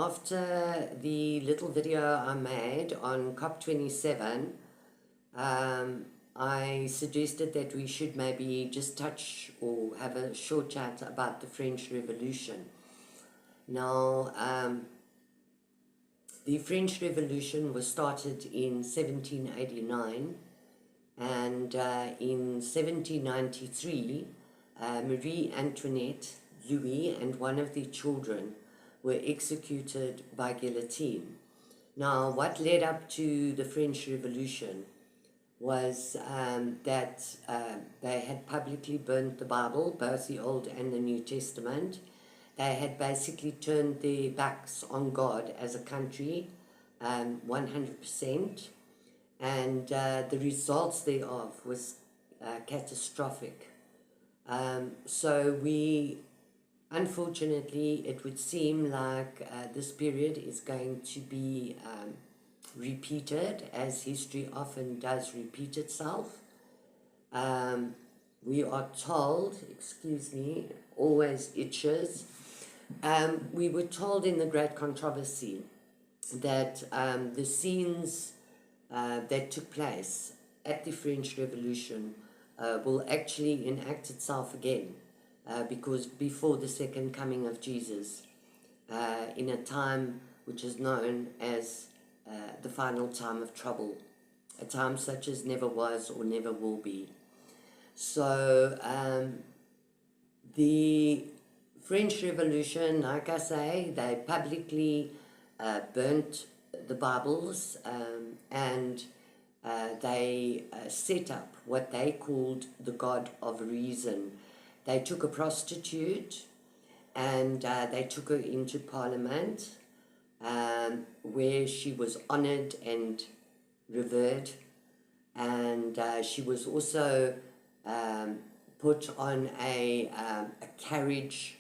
after the little video I made on COP27, I suggested that we should maybe just touch or have a short chat about the French Revolution. Now, the French Revolution was started in 1789, and in 1793, Marie Antoinette, Louis, and one of their children were executed by guillotine. Now, what led up to the French Revolution was that they had publicly burnt the Bible, both the Old and the New Testament. They had basically turned their backs on God as a country, 100%, and the results thereof was catastrophic. So unfortunately, it would seem like this period is going to be repeated, as history often does repeat itself. We are told, excuse me, always itches, we were told in the Great Controversy that the scenes that took place at the French Revolution will actually enact itself again, because before the second coming of Jesus, in a time which is known as the final time of trouble, a time such as never was or never will be. So the French Revolution, like I say, they publicly burnt the Bibles, and they set up what they called the God of Reason. They took a prostitute and they took her into Parliament, where she was honored and revered, and she was also put on a carriage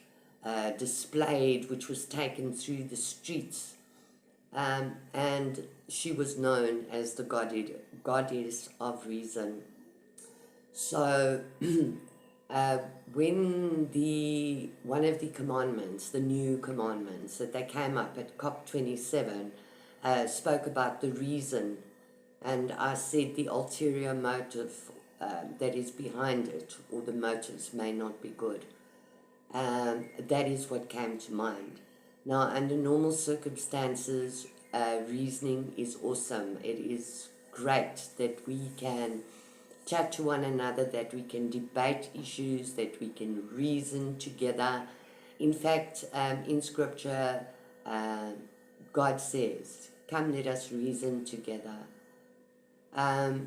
displayed, which was taken through the streets, and she was known as the goddess of reason. So when one of the commandments, the new commandments that they came up at COP27, spoke about the reason, and I said the ulterior motive that is behind it, or the motives may not be good. That is what came to mind. Now, under normal circumstances, reasoning is awesome. It is great that we can chat to one another, that we can debate issues, that we can reason together. In fact, in Scripture, God says, "Come, let us reason together."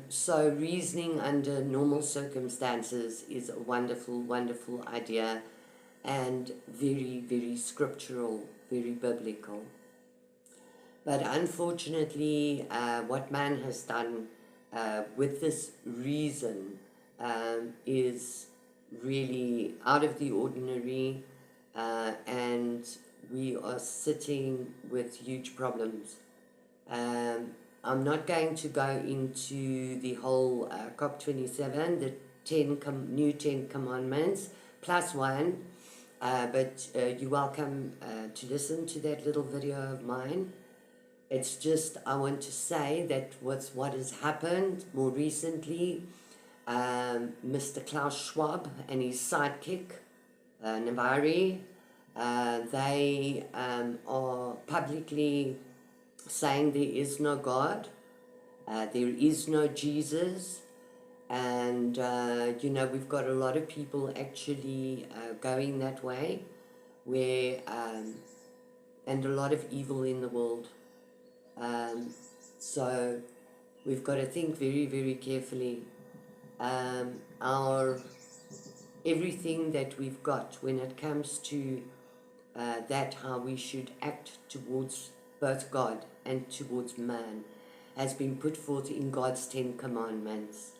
So reasoning under normal circumstances is a wonderful, wonderful idea, and very, very scriptural, very biblical. But unfortunately, what man has done with this reason is really out of the ordinary, and we are sitting with huge problems. I'm not going to go into the whole COP27, the new 10 commandments, plus one, but you're welcome to listen to that little video of mine. It's just, I want to say that what has happened more recently, Mr. Klaus Schwab and his sidekick, Navari, they are publicly saying there is no God, there is no Jesus, and we've got a lot of people actually going that way, where and a lot of evil in the world. So we've got to think very, very carefully. Everything that we've got when it comes to that, how we should act towards both God and towards man, has been put forth in God's 10 commandments.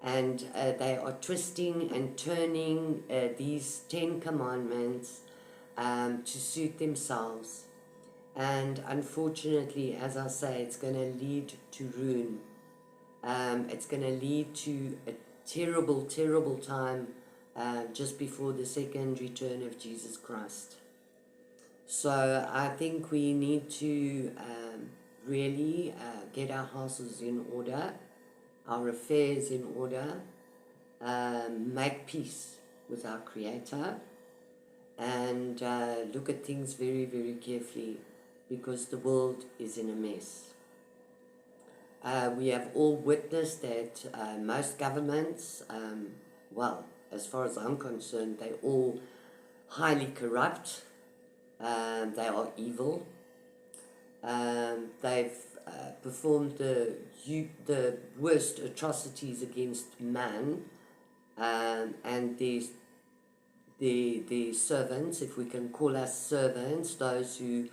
And they are twisting and turning these 10 commandments to suit themselves. And unfortunately, as I say, it's going to lead to ruin. It's going to lead to a terrible, terrible time just before the second return of Jesus Christ. So I think we need to really get our houses in order, our affairs in order, make peace with our Creator, and look at things very, very carefully, because the world is in a mess. We have all witnessed that most governments, well, as far as I'm concerned, they're all highly corrupt. They are evil. They've performed the worst atrocities against man, and the servants, if we can call us servants, those who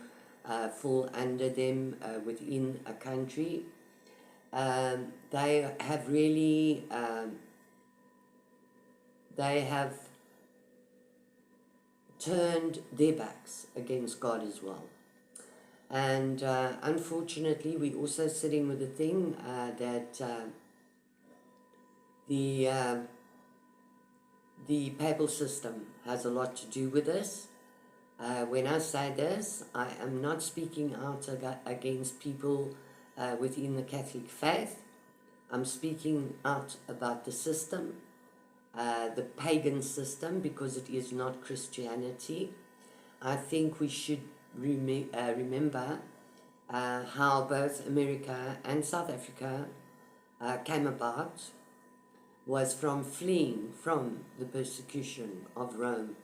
fall under them within a country. They have really, they have turned their backs against God as well. And unfortunately, we're also sitting with the thing that the papal system has a lot to do with this. When I say this, I am not speaking out against people within the Catholic faith. I'm speaking out about the system, the pagan system, because it is not Christianity. I think we should remember how both America and South Africa came about, was from fleeing from the persecution of Rome,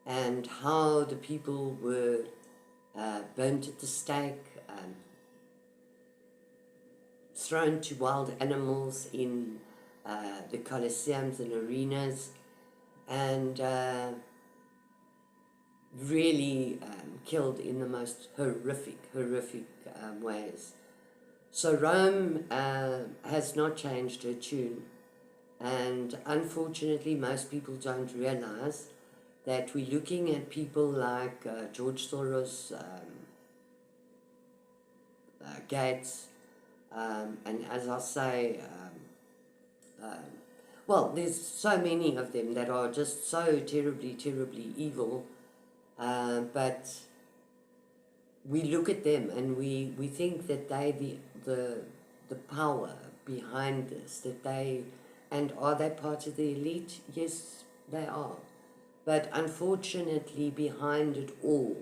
and how the people were burnt at the stake, thrown to wild animals in the coliseums and arenas, and really killed in the most horrific ways. So Rome has not changed her tune, and unfortunately most people don't realize that we're looking at people like George Soros, Gates, and as I say, well, there's so many of them that are just so terribly evil, but we look at them and we think that they the power behind this, that they, and are they part of the elite? Yes, they are. But unfortunately, behind it all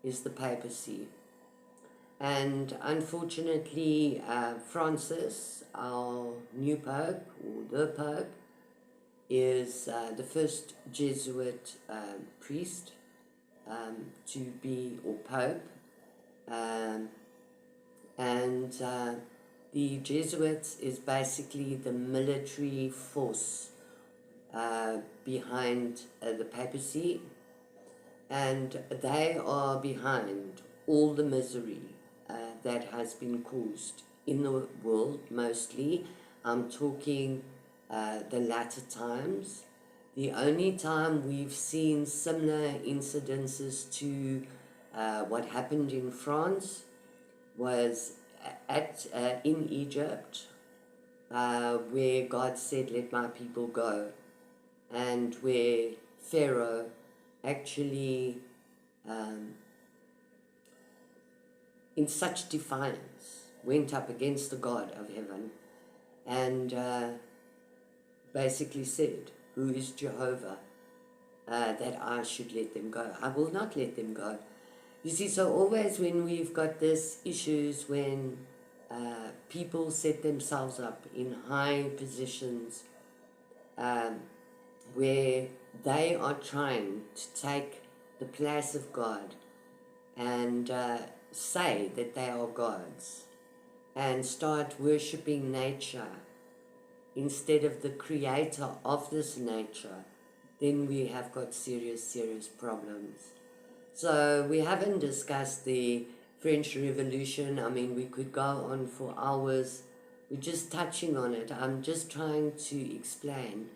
is the papacy. And unfortunately, Francis, our new Pope, or the Pope, is the first Jesuit priest to be, or Pope. And the Jesuits is basically the military force behind the papacy, and they are behind all the misery that has been caused in the world. Mostly, I'm talking the latter times. The only time we've seen similar incidences to what happened in France was in Egypt, where God said, "Let my people go," and where Pharaoh actually, in such defiance, went up against the God of heaven and basically said, "Who is Jehovah, that I should let them go? I will not let them go." You see, so always when we've got this issues, when people set themselves up in high positions, where they are trying to take the place of God and say that they are gods, and start worshipping nature instead of the creator of this nature, then we have got serious problems. So we haven't discussed the French Revolution. I mean, we could go on for hours. We're just touching on it. I'm just trying to explain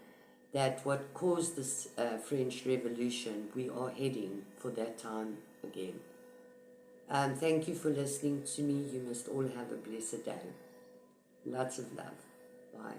that what caused this French Revolution, we are heading for that time again. Thank you for listening to me. You must all have a blessed day. Lots of love. Bye.